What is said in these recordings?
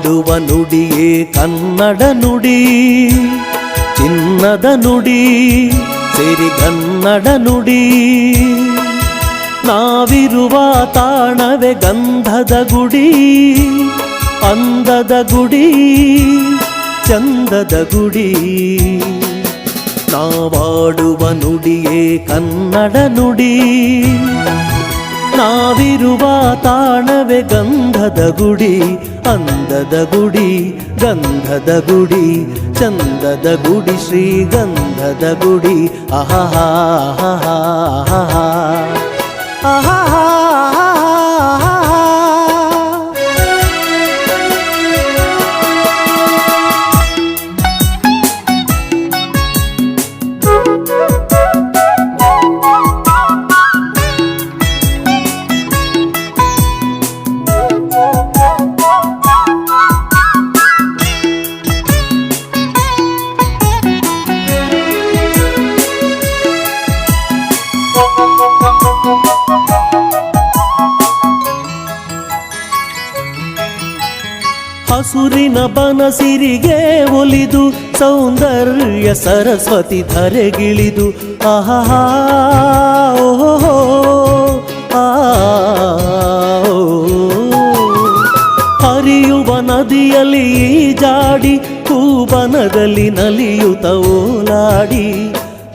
ನಾವಾಡುವ ನುಡಿಯೇ ಕನ್ನಡ ನುಡಿ, ಚಿನ್ನದ ನುಡಿ ಸಿರಿಗನ್ನಡ ನುಡಿ. ನಾವಿರುವ ತಾಣವೇ ಗಂಧದ ಗುಡಿ, ಅಂದದ ಗುಡಿ ಚಂದದ ಗುಡಿ. ನಾವಾಡುವ ನುಡಿಯೇ ಕನ್ನಡ ನುಡಿ, ನಾವಿರುವ ತಾಣವೇ ಗಂಧದ ಗುಡಿ, ಅಂದದ ಗುಡಿ ಗಂಧದ ಗುಡಿ ಚಂದದ ಗುಡಿ ಶ್ರೀಗಂಧದ ಗುಡಿ. ಆಹಾ ಆಹಾ ಆಹಾ. ಹಸುರಿನ ಬನಸಿರಿಗೆ ಒಲಿದು ಸೌಂದರ್ಯ ಸರಸ್ವತಿ ಧರೆಗಿಳಿದು ಆಹಾ ಓಹೋ ಹರಿಯುವ ನದಿಯಲ್ಲಿ ಜಾಡಿ ಕೂಬನದಲ್ಲಿ ನಲಿಯುತ್ತ ಓಲಾಡಿ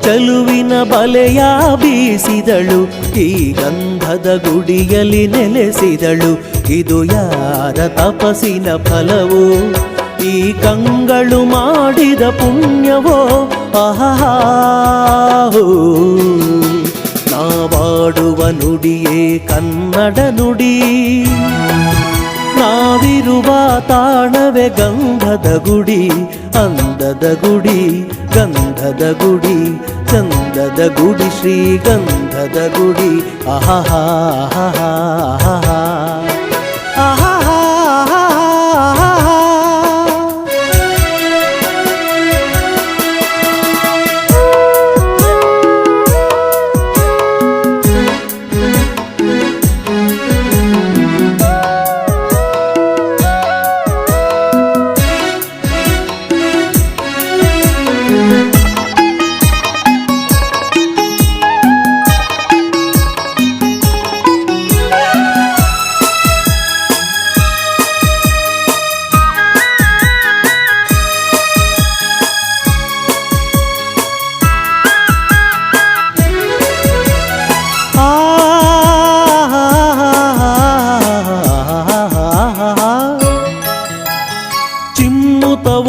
ಚಲುವಿನ ಬಲೆಯ ಬೀಸಿದಳು, ಈ ಗಂಧದ ಗುಡಿಯಲ್ಲಿ ನೆಲೆಸಿದಳು. ಇದು ಯಾರ ತಪಸ್ಸಿನ ಫಲವೋ, ಈ ಕಂಗಳು ಮಾಡಿದ ಪುಣ್ಯವೋ. ಆಹಾ ನಾವಾಡುವ ನುಡಿಯೇ ಕನ್ನಡ ನುಡಿ, ನಾವಿರುವ ತಾಣವೇ ಗಂಧದ ಗುಡಿ, ಅಂದದ ಗುಡಿ ಗಂಧದ ಗುಡಿ ಚಂದದ ಗುಡಿ ಶ್ರೀಗಂಧದ ಗುಡಿ. ಆಹಾ ಆಹಾ ಆಹಾ.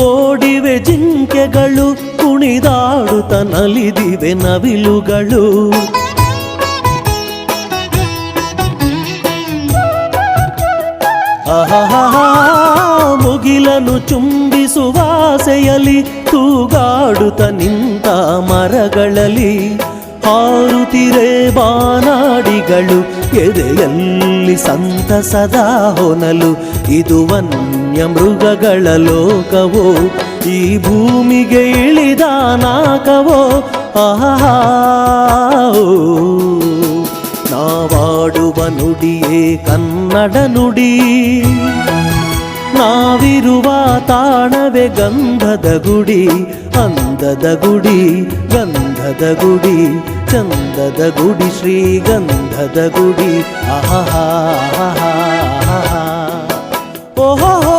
ಓಡಿವೆ ಜಿಂಕೆಗಳು, ಕುಣಿದಾಡುತ್ತ ನಲಿದಿವೆ ನವಿಲುಗಳು. ಆಹಾ ಮುಗಿಲನು ಚುಂಬಿಸುವಾಸೆಯಲ್ಲಿ ತೂಗಾಡುತ್ತ ನಿಂತ ಮರಗಳಲ್ಲಿ ಹಾರುತ್ತಿರೆ ಬಾನಾಡಿಗಳು, ಎದೆಯಲ್ಲಿ ಸಂತಸದ ಹೊನಲು. ಇದು ವನ್ಯ ಮೃಗಗಳ ಲೋಕವೋ, ಈ ಭೂಮಿಗೆ ಇಳಿದ ನಾಕವೋ. ಆಹಾ ನಾವಾಡುವ ನುಡಿಯೇ ಕನ್ನಡ ನುಡಿ, ನಾವಿರುವ ತಾಣವೇ ಗಂಧದ ಗುಡಿ, ಅಂದದ ಗುಡಿ ಗಂಧದ ಗುಡಿ ಚಂದದ ಗುಡಿ ಶ್ರೀಗಂಧದ ಗುಡಿ. ಆಹಾ ಓಹೋ